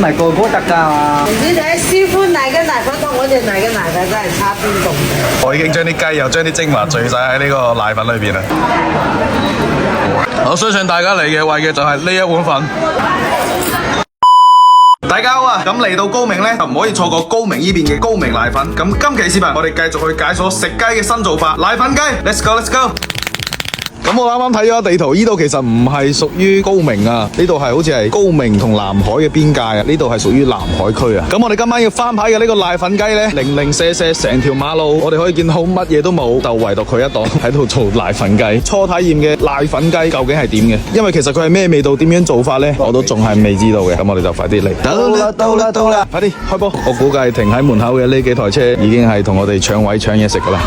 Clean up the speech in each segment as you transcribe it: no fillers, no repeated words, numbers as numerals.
係個個得㗎嘛。你睇師傅奶嘅奶粉同我哋奶嘅奶粉真係差邊度？我已經將啲雞又將啲精華聚晒喺呢個奶粉裏邊啦。我相信大家嚟嘅為嘅就係呢一碗粉。大家好啊！咁嚟到高明呢，就唔可以錯過高明呢邊嘅高明奶粉。咁今期視頻我哋繼續去解鎖食雞嘅新做法——奶粉雞。Let's go, let's go！咁我啱啱睇咗地圖，呢度其實唔係屬於高明啊，呢度係好似係高明同南海嘅邊界啊，呢度係屬於南海區啊。咁我哋今晚要翻牌嘅呢個奶粉雞呢，零零舍舍成條馬路，我哋可以見到乜嘢都冇，就唯獨佢一檔喺度做奶粉雞。初體驗嘅奶粉雞究竟係點嘅？因為其實佢係咩味道，點樣做法呢？我都仲係未知道嘅。咁我哋就快啲嚟。到啦！快啲開波！我估計停喺門口嘅呢幾台車已經係同我哋搶位搶嘢食噶啦。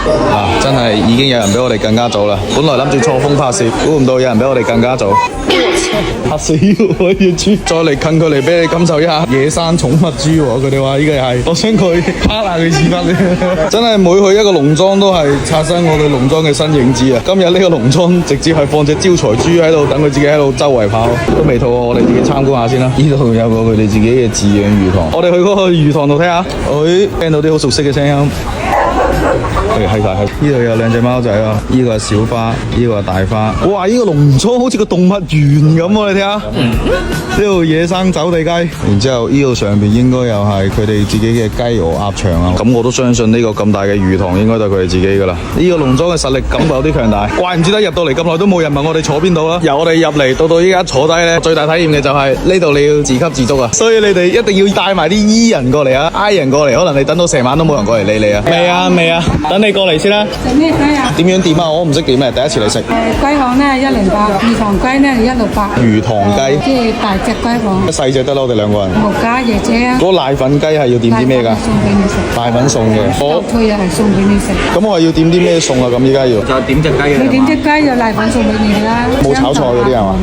真係已經有人比我哋更加早啦。本來諗住錯峰拍攝，估唔到有人比我哋更加早。嚇死我！野豬，再嚟近距離俾你感受一下野生寵物豬喎。佢哋話呢個係，我想佢趴下佢屎忽。真係每去一個農莊都係刷新我對農莊嘅新認知啊！今日呢個農莊直接係放隻招財豬喺度，等佢自己喺度周圍跑，都未肚餓，我哋自己參觀下先啦。呢度有個佢哋自己嘅飼養魚塘，我哋去嗰個魚塘度睇下。聽到啲好熟悉嘅聲音。係晒，呢度有兩隻貓仔啊！呢個係小花，呢個係大花。哇！呢個農莊好似個動物園咁喎，你睇下。呢度野生走地雞，然之後呢度上邊應該又係佢哋自己嘅雞鵝鴨場啊。咁我都相信呢個咁大嘅魚塘應該都係佢哋自己噶啦。呢個農莊嘅實力感有啲強大，怪唔知得入到嚟咁耐都冇人問我哋坐邊度啦。由我哋入嚟到依家坐低呢，最大體驗嘅就係呢度你要自給自足啊。所以你哋一定要帶埋啲醫人過嚟啊，I人過嚟，可能你等到成晚都冇人過嚟理你啊。未啊，等你過嚟先啦。食咩雞啊？點樣點啊？我唔識點嘅，第一次嚟食。雞項呢108，魚塘雞呢168。魚塘雞，即係大隻雞項。細隻得啦，我哋兩個人。木家椰姐啊。嗰個奶粉雞係要點啲咩㗎？送俾你食。奶粉送嘅。豆推啊，係送俾你食。咁我係要點啲咩餸啊？咁依家要就點隻雞嘅。你點隻雞就奶粉送俾你啦。冇炒菜嗰啲係嘛？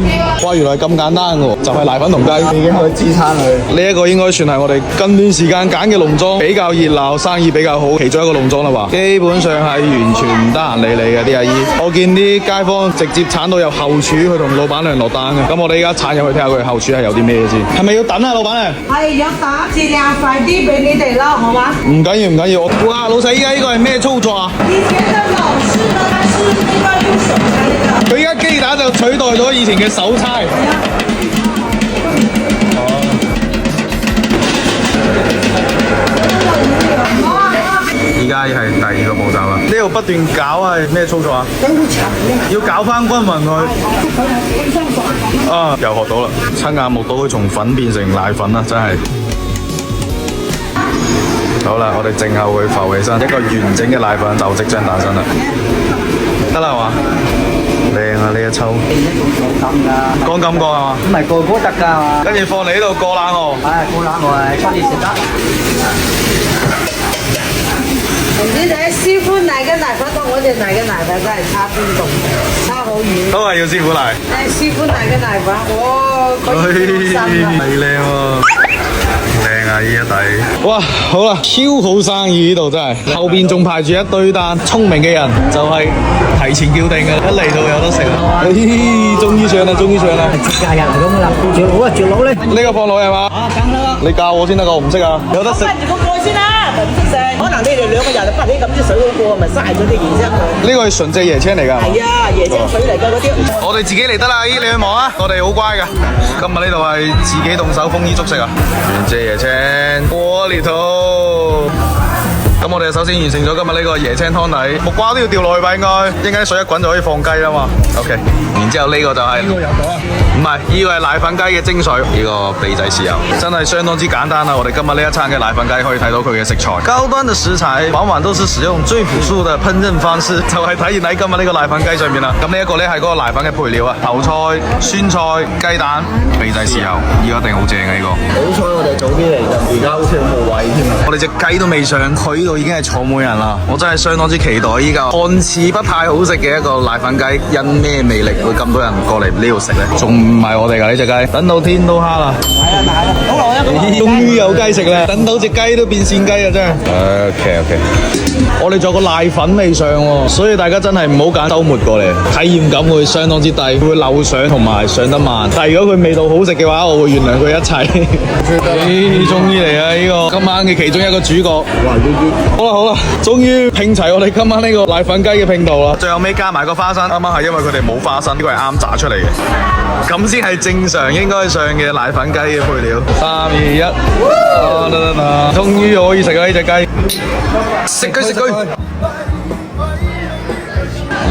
哇！原來咁簡單嘅喎，就係奶粉同雞已經可以支撐佢。呢一個應該算係我哋近段時間揀嘅農莊比較熱鬧、生意比較好其中一個農莊啦話。基本上係完全唔得閒理你嘅啲阿姨。我見啲街坊直接鏟到入後廚去同老闆娘落單嘅。咁我哋而家鏟入去睇下佢後廚係有啲咩先。係咪要等啊，老闆娘？係有打字啊，快啲俾你哋啦，好嗎？唔緊要。哇，老細依家呢個係咩操作啊？以前的老式呢，它是一般用手拆的。佢依家機打就取代咗以前嘅手搓。而家係第二個步驟啦，呢度不斷攪係咩操作啊？要攪翻均勻佢。啊，又學到啦！親眼目睹佢從粉變成奶粉啦，真係。好啦，我哋靜候佢浮起身，一個完整嘅奶粉就即將誕生啦。得啦嘛？靚啊！呢一抽。乾感覺係嘛？唔係個個得㗎嘛。跟住放你呢度過冷河。過冷河係出嚟食得。你睇師傅奶嘅奶粉同我哋奶嘅奶粉真係差邊度？差好遠。都係要師傅奶。師傅奶嘅奶粉，哇！係靚喎。靚啊！呢一底，哇，好啦，超好生意呢度真係，後邊仲排住一堆單，聰明嘅人就係提前叫定嘅，一嚟到有得食啦。終於上啦！節假日嚟咁啦，嚼佬咧。呢個放落係嘛？啊，梗啦。你教我先得㗎，我唔識啊。有得食。關住個蓋先啦，唔識食。可能你哋兩個人不起咁啲水好過，咪嘥咗啲嘢啫。呢個係純正椰青嚟㗎。係啊，椰青水嚟㗎嗰啲。我哋自己嚟得啦，姨你去望啊，我哋好乖㗎。今日呢度係自己動手豐衣足食啊，原隻椰青鍋裂肚。咁我哋首先完成咗今日呢個椰青湯底，木瓜都要掉落去吧應該，一陣間水一滾就可以放雞啦嘛。OK， 然之後呢個就係、唔係，呢個係奶粉雞嘅精髓，呢個秘製豉油真係相當之簡單啦。我哋今日呢一餐嘅奶粉雞可以睇到佢嘅食材，高端嘅食材往往都是使用最樸素嘅烹飪方式，就係體現喺今日呢個奶粉雞上面啦。咁呢一個呢係嗰個奶粉嘅配料啊，頭菜、酸菜、雞蛋、秘製豉油，呢個一定好正嘅呢個。好彩我哋早啲嚟就，而家好似冇位添。我哋隻雞都未上，佢呢度已經係坐滿人啦。我真係相當之期待依家看似不太好食嘅一個奶粉雞，因咩魅力會咁多人過嚟呢度食呢？仲唔係我哋㗎呢隻雞？等到天都黑啦，終於有雞食啦，等到隻雞都變鮮雞啊！真係。OK， 我哋仲有個瀨粉未上喎，所以大家真係唔好揀週末過嚟，體驗感會相當之低，會漏相同埋上得慢。但係如果佢味道好食嘅話，我會原諒佢一切。咦，終於嚟啦！呢個今晚嘅其中一個主角。好啦，終於拼齊我哋今晚呢個瀨粉雞嘅拼圖啦。最後尾加埋個花生，啱啱係因為佢哋冇花生，呢個係啱炸出嚟嘅，咁先係正常應該上嘅瀨粉雞嘅配料。3、2、1，終於可以食啦呢隻雞，食雞！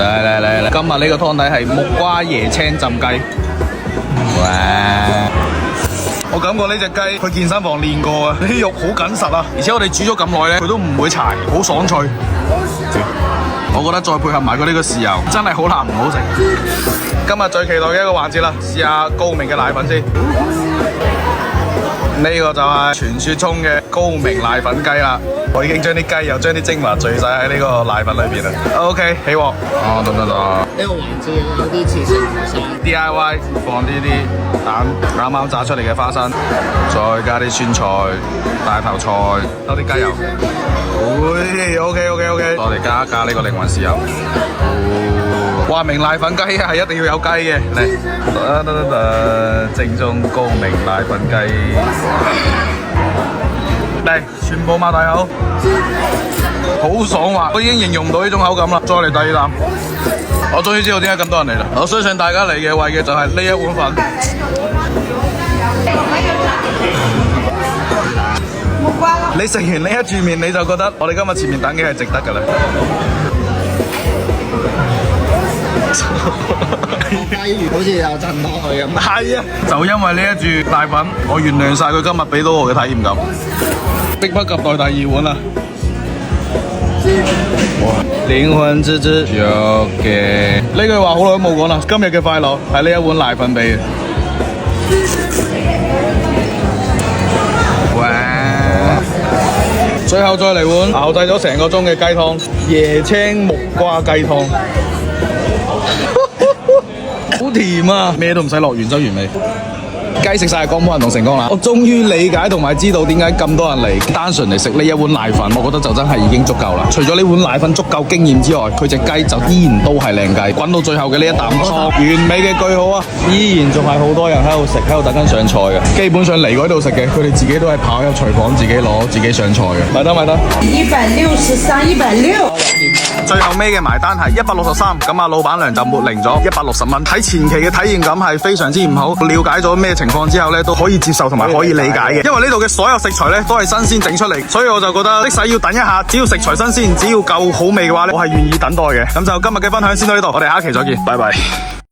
嚟！今日呢個湯底係木瓜椰青浸雞。哇！我感覺呢隻雞去健身房練過啊，啲肉好緊實啊，而且我哋煮咗咁耐咧，佢都唔會柴，好爽脆。我覺得再配合埋佢呢個豉油，真係好難唔好食。今日最期待嘅一個環節啦，試下高明嘅瀨粉先。呢個就係傳說中嘅高明瀨粉雞啦。我已經將啲雞又將啲精華聚晒喺呢個瀨粉裏邊啦。OK， 起鑊。得。呢個環節有啲似食生 DIY 放呢啲蛋啱啱炸出嚟嘅花生，再加啲酸菜、大頭菜，多啲雞油。OK， 我哋加呢個靈魂豉油。話明瀨粉雞係一定要有雞嘅，嚟，正宗高明瀨粉雞，嚟，全部擘大口，好爽滑，我已經形容唔到呢種口感啦。再嚟第二啖，我終於知道點解咁多人嚟啦。我相信大家嚟嘅為嘅就係呢一碗飯。你食完呢一箸麵，你就覺得我哋今日前面等嘅係值得㗎啦。好似有震落去咁。係啊，就因為呢一注瀨粉，我原諒晒佢今日俾到我嘅體驗感，迫不及待第二碗啦。靈魂之之，OK， 呢句話好耐都冇講啦。今日嘅快樂係呢一碗瀨粉俾嘅。哇！最後再嚟碗熬製咗成個鐘嘅雞湯，椰青木瓜雞湯。好甜啊！咩都唔使落，原汁原味。雞食晒，講冇人同成功啦！我終於理解同埋知道點解咁多人嚟，單純嚟食呢一碗瀨粉，我覺得就真係已經足夠啦。除咗呢碗瀨粉足夠驚豔之外，佢隻雞就依然都係靚雞。滾到最後嘅呢一啖湯，完美嘅句號啊！依然仲係好多人喺度食，喺度等緊上菜嘅。基本上嚟嗰度食嘅，佢哋自己都係跑入廚房自己攞，自己上菜嘅。買得。163、160。最後尾嘅埋單係163，咁啊老闆娘就抹零咗160蚊。喺前期嘅體驗感係非常之唔好，了解咗咩情況之後咧都可以接受同埋可以理解嘅，因為呢度嘅所有食材咧都係新鮮整出嚟，所以我就覺得即使要等一下，只要食材新鮮，只要夠好味嘅話咧，我係願意等待嘅。咁就今日嘅分享先到呢度，我哋下一期再見，拜拜。